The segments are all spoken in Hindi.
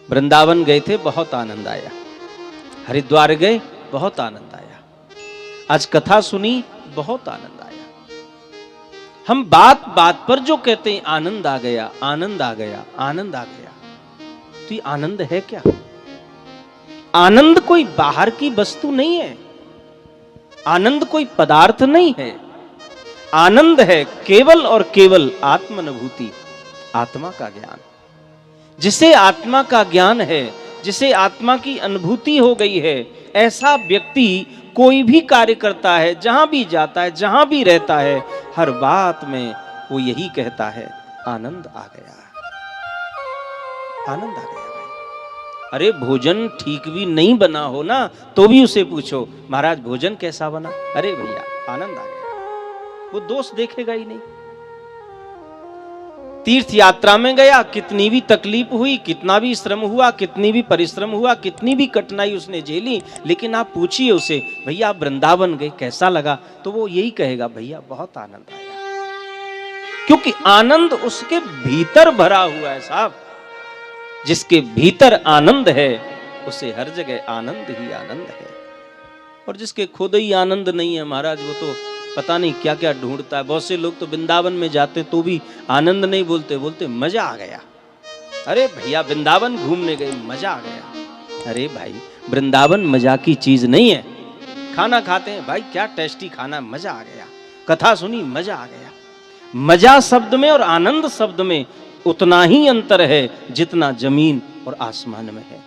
वृंदावन गए थे, बहुत आनंद आया। हरिद्वार गए, बहुत आनंद आया। आज कथा सुनी, बहुत आनंद आया। हम बात बात पर जो कहते हैं आनंद आ गया, आनंद आ गया, आनंद आ गया, तो ये आनंद है क्या? आनंद कोई बाहर की वस्तु नहीं है, आनंद कोई पदार्थ नहीं है। आनंद है केवल और केवल आत्मानुभूति, आत्मा का ज्ञान। जिसे आत्मा का ज्ञान है, जिसे आत्मा की अनुभूति हो गई है, ऐसा व्यक्ति कोई भी कार्य करता है, जहां भी जाता है, जहां भी रहता है, हर बात में वो यही कहता है, आनंद आ गया, आनंद आ गया। भाई अरे भोजन ठीक भी नहीं बना हो ना, तो भी उसे पूछो, महाराज भोजन कैसा बना? अरे भैया आनंद आ गया। वो दोष देखेगा ही नहीं। तीर्थ यात्रा में गया, कितनी भी तकलीफ हुई, कितना भी श्रम हुआ, कितनी भी परिश्रम हुआ, कितनी भी कठिनाई उसने झेली, लेकिन आप पूछिए उसे, भैया आप वृंदावन गए कैसा लगा? तो वो यही कहेगा, भैया बहुत आनंद आया। क्योंकि आनंद उसके भीतर भरा हुआ है साहब। जिसके भीतर आनंद है, उसे हर जगह आनंद ही आनंद है। और जिसके खुद ही आनंद नहीं है महाराज, वो तो पता नहीं क्या क्या ढूंढता है। बहुत से लोग तो वृंदावन में जाते तो भी आनंद नहीं बोलते, बोलते मजा आ गया। अरे भैया वृंदावन घूमने गए, मजा आ गया। अरे भाई वृंदावन मजा की चीज नहीं है। खाना खाते हैं, भाई क्या टेस्टी खाना, मजा आ गया। कथा सुनी, मजा आ गया। मजा शब्द में और आनंद शब्द में उतना ही अंतर है जितना जमीन और आसमान में है।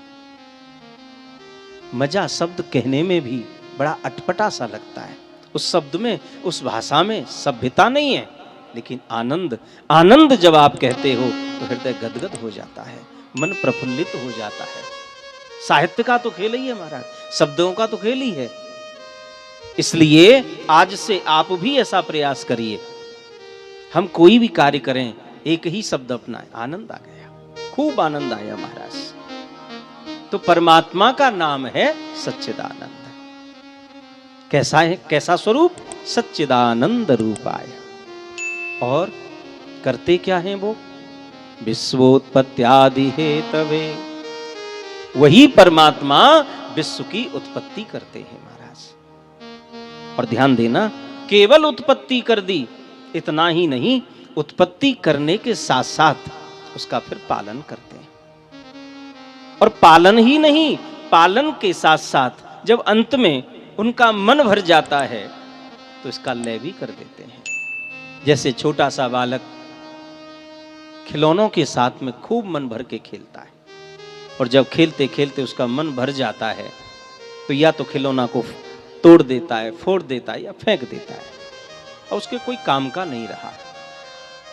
मजा शब्द कहने में भी बड़ा अटपटा सा लगता है। उस शब्द में, उस भाषा में सभ्यता नहीं है। लेकिन आनंद, आनंद जब आप कहते हो तो हृदय गदगद हो जाता है, मन प्रफुल्लित हो जाता है। साहित्य का तो खेल ही है महाराज, शब्दों का तो खेल ही है। इसलिए आज से आप भी ऐसा प्रयास करिए, हम कोई भी कार्य करें एक ही शब्द अपनाएं, आनंद आ गया, खूब आनंद आया महाराज। तो परमात्मा का नाम है सच्चिदानंद। कैसा है, कैसा स्वरूप? सच्चिदानंद रूपाय। और करते क्या हैं वो? विश्वोत्पत्त्यादि हेतवे। वही परमात्मा विश्व की उत्पत्ति करते हैं महाराज। और ध्यान देना, केवल उत्पत्ति कर दी इतना ही नहीं, उत्पत्ति करने के साथ साथ उसका फिर पालन करते हैं। और पालन ही नहीं, पालन के साथ साथ जब अंत में उनका मन भर जाता है तो इसका लय भी कर देते हैं। जैसे छोटा सा बालक खिलौनों के साथ में खूब मन भर के खेलता है, और जब खेलते खेलते उसका मन भर जाता है तो या तो खिलौना को तोड़ देता है, फोड़ देता है, या फेंक देता है, और उसके कोई काम का नहीं रहा।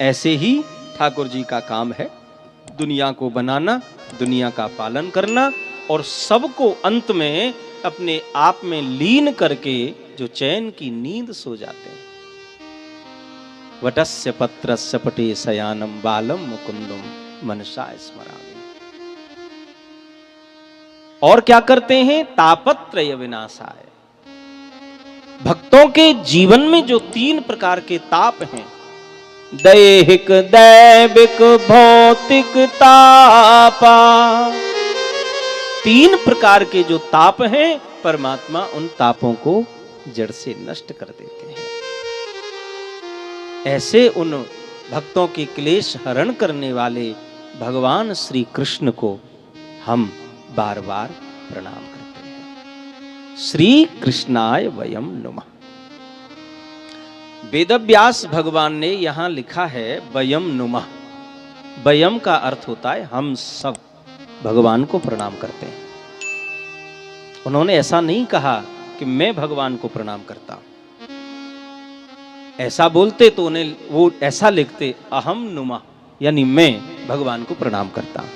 ऐसे ही ठाकुर जी का काम है, दुनिया को बनाना, दुनिया का पालन करना, और सबको अंत में अपने आप में लीन करके जो चैन की नींद सो जाते हैं। वटस्य पत्रस्य पटे शयानम बालम मुकुंदम मनसा स्मरामि। और क्या करते हैं? तापत्रय विनाशाय। भक्तों के जीवन में जो 3 प्रकार के ताप हैं, दैहिक, दैविक, भौतिक तापा, 3 प्रकार के जो ताप हैं, परमात्मा उन तापों को जड़ से नष्ट कर देते हैं। ऐसे उन भक्तों के क्लेश हरण करने वाले भगवान श्री कृष्ण को हम बार बार प्रणाम करते हैं। श्री कृष्णाय वयम नुमः। वेदव्यास भगवान ने यहां लिखा है वयम नुमः। वयम का अर्थ होता है हम सब भगवान को प्रणाम करते हैं। उन्होंने ऐसा नहीं कहा कि मैं भगवान को प्रणाम करता हूं। ऐसा बोलते तो उन्हें वो ऐसा लिखते अहम नुमा, यानी मैं भगवान को प्रणाम करता हूं।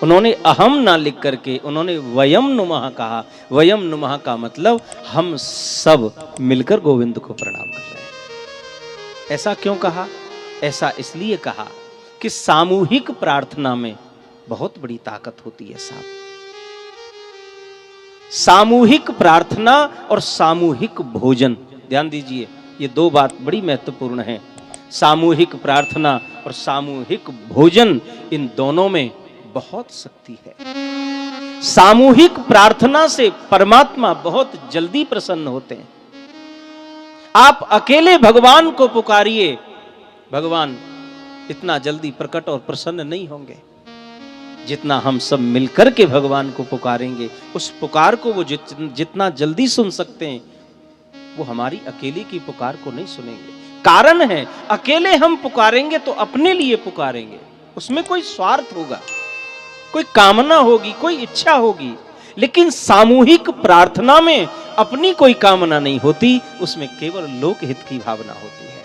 उन्होंने अहम ना लिख करके उन्होंने वयम नुमः कहा। वयम नुमः का मतलब हम सब मिलकर गोविंद को प्रणाम कर रहे हैं। ऐसा क्यों कहा? ऐसा इसलिए कहा कि सामूहिक प्रार्थना में बहुत बड़ी ताकत होती है साहब। सामूहिक प्रार्थना और सामूहिक भोजन, ध्यान दीजिए, ये 2 बात बड़ी महत्वपूर्ण है। सामूहिक प्रार्थना और सामूहिक भोजन, इन दोनों में बहुत शक्ति है। सामूहिक प्रार्थना से परमात्मा बहुत जल्दी प्रसन्न होते हैं। आप अकेले भगवान को पुकारिए, भगवान इतना जल्दी प्रकट और प्रसन्न नहीं होंगे। जितना हम सब मिलकर के भगवान को पुकारेंगे, उस पुकार को वो जितना जल्दी सुन सकते हैं, वो हमारी अकेले की पुकार को नहीं सुनेंगे। कारण है, अकेले हम पुकारेंगे तो अपने लिए पुकारेंगे, उसमें कोई स्वार्थ होगा, कोई कामना होगी, कोई इच्छा होगी। लेकिन सामूहिक प्रार्थना में अपनी कोई कामना नहीं होती, उसमें केवल लोकहित की भावना होती है।